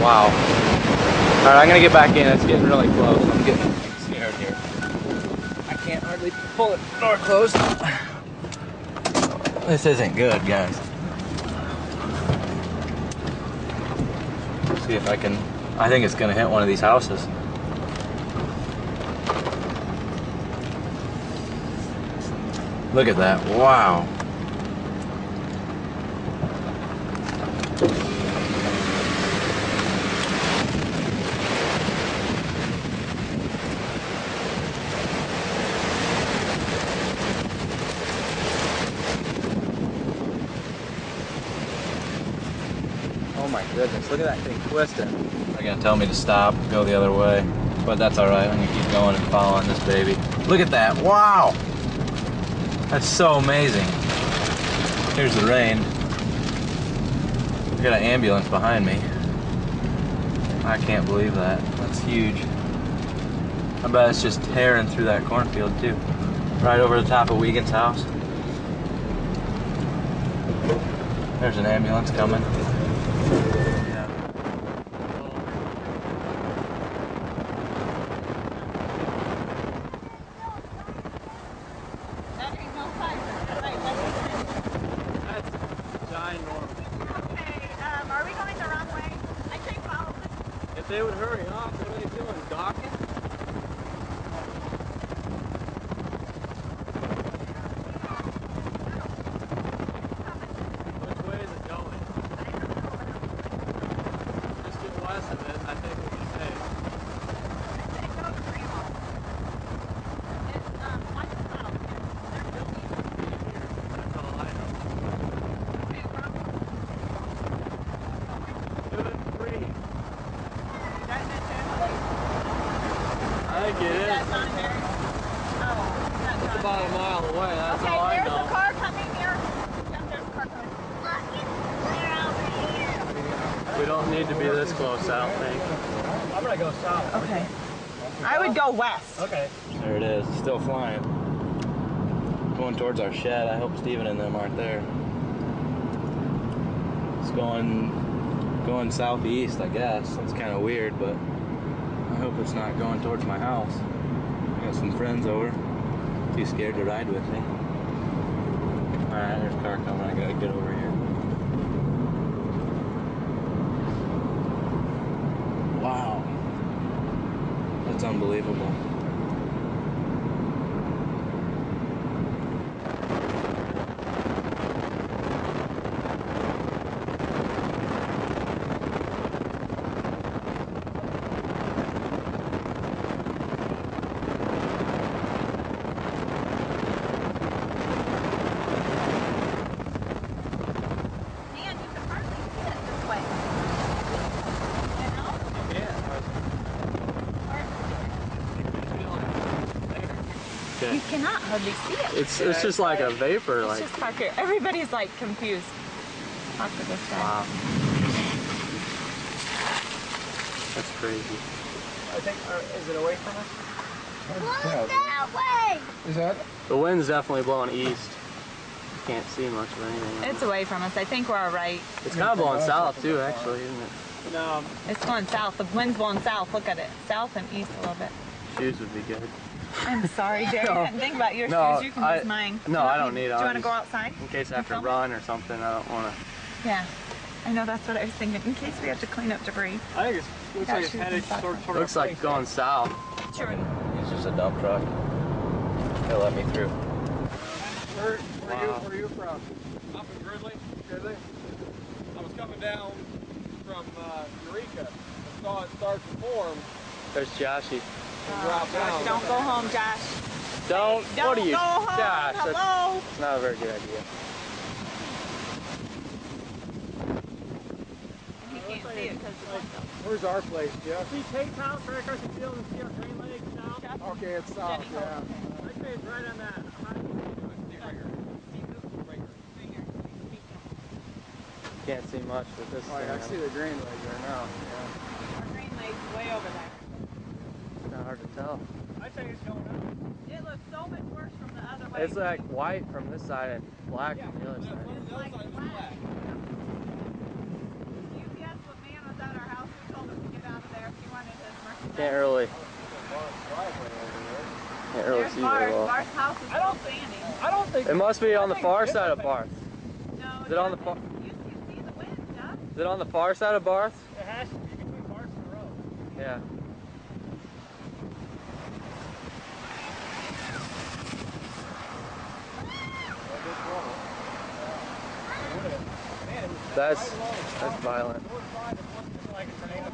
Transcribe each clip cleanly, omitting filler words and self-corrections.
Wow. Alright, I'm gonna get back in. It's getting really close. I'm getting scared here. I can't hardly pull the door closed. This isn't good, guys. See if I can. I think it's gonna hit one of these houses. Look at that. Wow. Oh my goodness, look at that thing twisting. They're gonna tell me to stop, go the other way, but that's alright. I'm gonna keep going and following this baby. Look at that, wow! That's so amazing. Here's the rain. We got an ambulance behind me. I can't believe that. That's huge. I bet it's just tearing through that cornfield too. Right over the top of Wiegand's house. There's an ambulance coming. Are we going the wrong way? I say follow this. If they would hurry up, what are they doing? Docking? Which way is it going? Just get west of it, I think we'll be safe. I say go to Roanoke. It's like south. They're building That's all I know. okay, Roanoke. Do it free. That is it. I think it is. That's on here. Oh, that's It's on about a here. mile away, that's Okay, all I there's know. a car coming here. Yep, there's a car coming. They're over here. We don't need to be this close, I don't think. I'm gonna go south. Okay. I would go west. Okay. There it is, still flying. Going towards our shed. I hope Steven and them aren't there. It's going southeast, I guess. That's kind of weird, but I hope it's not going towards my house. I got some friends over. Too scared to ride with me. Alright, there's a car coming. I gotta get over here. Wow. That's unbelievable. Man, you can hardly see it this way. You know? Okay. You cannot hardly see it. It's just like a vapor, It's like. just Parker. Everybody's like confused. Talk to this guy. Wow. That's crazy. I think, is it away from us? That way! Is that? The wind's definitely blowing east. Can't see much of anything. It's away from us. I think we're all right. It's kind of blowing south too, actually, isn't it? No. It's going south. The wind's blowing south. Look at it. South and east a little bit. Shoes would be good. I'm sorry, Jerry. No. I didn't think about your No, shoes. You can use mine. No, I don't need it. Do you want to go outside? In case I have to Film it? run or something, I don't want to. Yeah. I know that's what I was thinking. In case we have to clean up debris. I think it looks Got like it's shoes headed and stuff. toward Looks like going south. Sure. It's just a dump truck. They'll let me through. Where are you from? I'm from Gridley. Gridley? I was coming down from Eureka and saw it start to form. There's Joshy. Drop down. Don't go home, Josh. Don't. Don't What are you? go home. Josh, Hello. that's not a very good idea. You can't see it because the window. Where's our place, Jeff? See Tate's house right across the field and see our Green Lake now? Okay, it's south, yeah. I'd say it's right on that. Can't see much with this Oh, yeah, I thing. see the green leg there now. Yeah. Our green lake's way over there. It's not hard to tell. I'd say it's going up. It looks so much worse from the other way. It's like white from this side and black from the other That's side. one of the other side was black. You guess what man was at our house? We told wanted his merchandise. Can't really There's see very well. Bar's house is still standing. I don't think It must be on the far side of Barth. No, Is it on the far? You can see the wind, Jeff. Is it on the far side of Barth? it has to be between Barth and the road. Yeah. Man, it was That's right along the that's violent. north side. It wasn't like a tornado.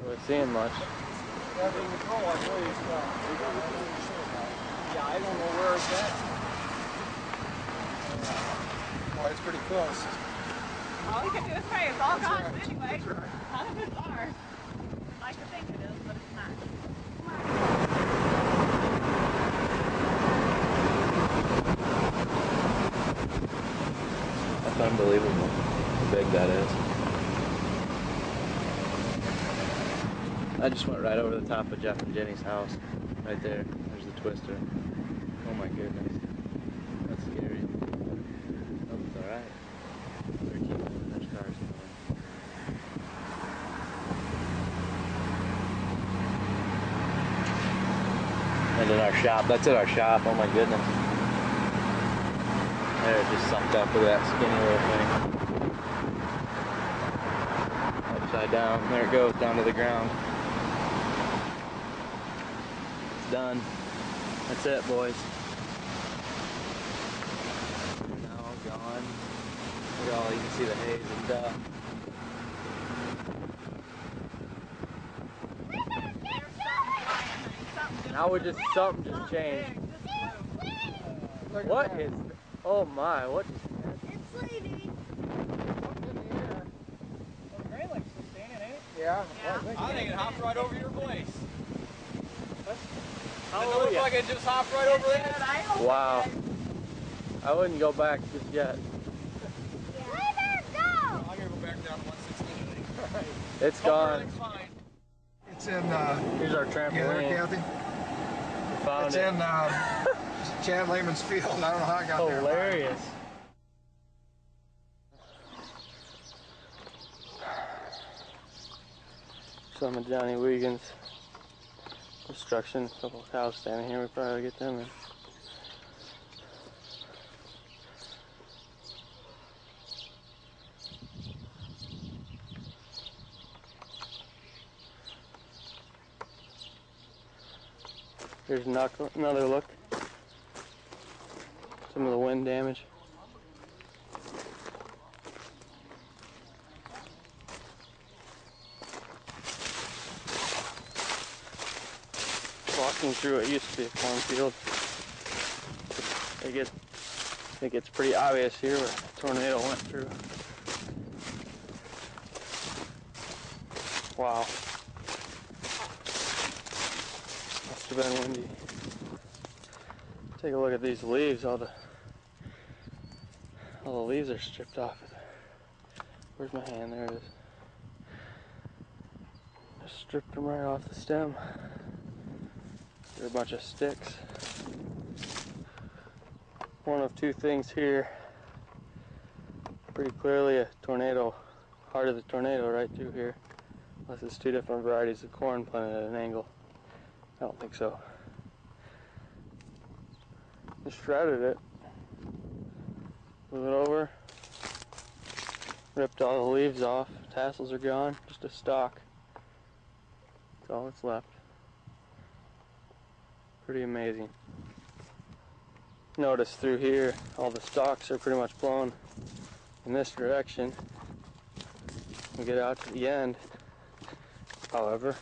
We're seeing much. Yeah, I don't know where it's at. Boy, it's pretty close. All you can do is pray. It's all gone anyway. None of it's ours. I like to think it is, but it's not. That's unbelievable how big that is. I just went right over the top of Jeff and Jenny's house. Right there. There's the twister. Oh my goodness. That's scary. Oh, it's alright. They're keeping moving. There's cars moving. And in our shop. That's at our shop. Oh my goodness. There, it just sucked up with that skinny little thing. Upside down. There it goes, down to the ground. It's done. That's it, boys. Now all gone. Look at all, you can see the haze and dust. Now something just changed. Look at What that. is, oh my, what? It's leaving. Well, the Gray Lake's still standing, ain't it? Yeah. Yeah. I think it hopped right over your place. How Doesn't it look like it just hopped right over there? I hope Wow. it did. I wouldn't go back just yet. Let her go. I'm gonna go back down to 116. It's gone. Everything's fine. It's in, Here's our you there, trampoline. Kathy? We found It's it. in Chad Lehman's field. I don't know how I got there. Hilarious. Some of Johnny Wiegand's destruction. A couple of cows standing here. We probably get them in. Here's another look. Some of the wind damage. Walking through what used to be a cornfield. It gets pretty obvious here where the tornado went through. Wow. Must have been windy. Take a look at these leaves. All the leaves are stripped off. Where's my hand? There it is. Just stripped them right off the stem. They're a bunch of sticks. One of two things here. Pretty clearly a tornado, heart of the tornado right through here. Unless it's two different varieties of corn planted at an angle. I don't think so. Just shredded it. Move it over. Ripped all the leaves off. Tassels are gone. Just a stalk. That's all that's left. Pretty amazing. Notice through here, all the stalks are pretty much blown in this direction. We get out to the end, however,